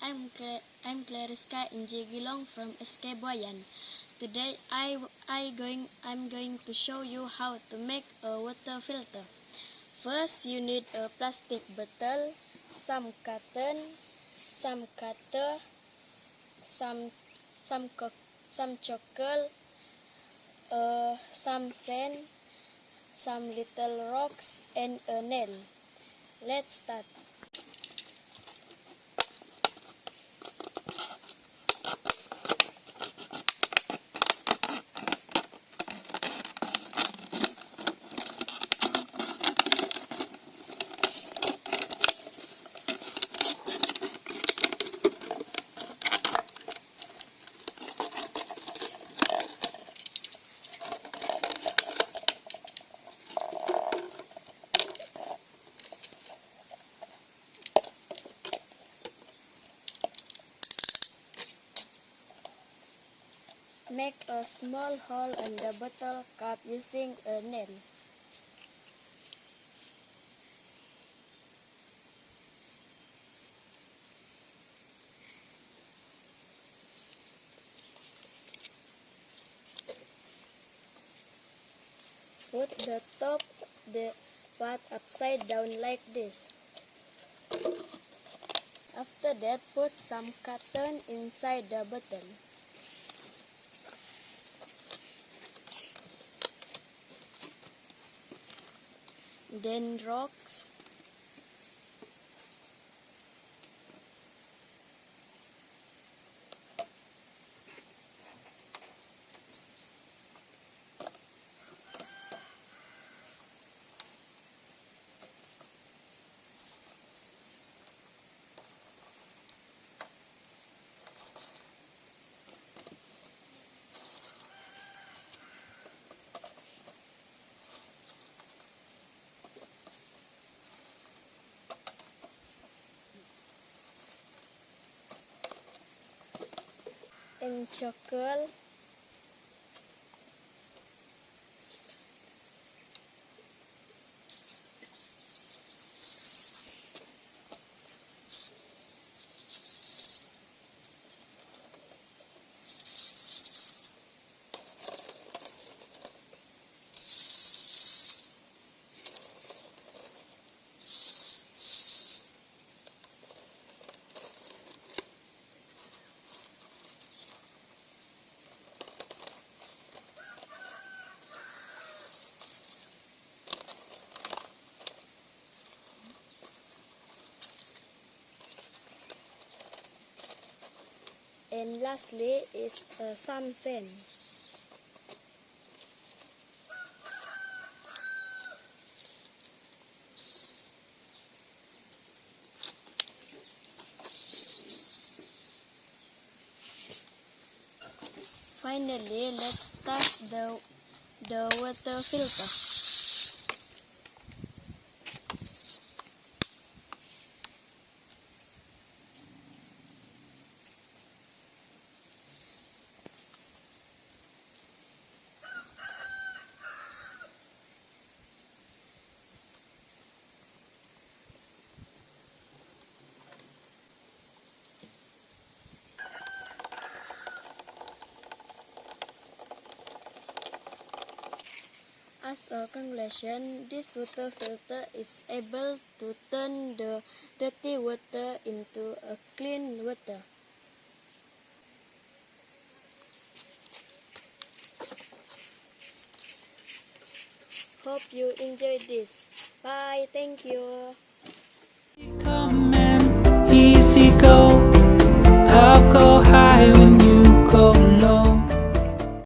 I'm Clariska Injigilong from SK Buayan. Today I'm going to show you how to make a water filter. First, you need a plastic bottle, some cotton, some cutter, some chocolate, some sand, some little rocks, and a nail. Let's start. Make a small hole in the bottle cap using a nail. Put the top the pot upside down like this. After that, put some cotton inside the bottle. Then rocks, and chocolate, and lastly is some sand. Finally, let's test the water filter. As a conclusion, this water filter is able to turn the dirty water into a clean water. Hope you enjoyed this. Bye. Thank you.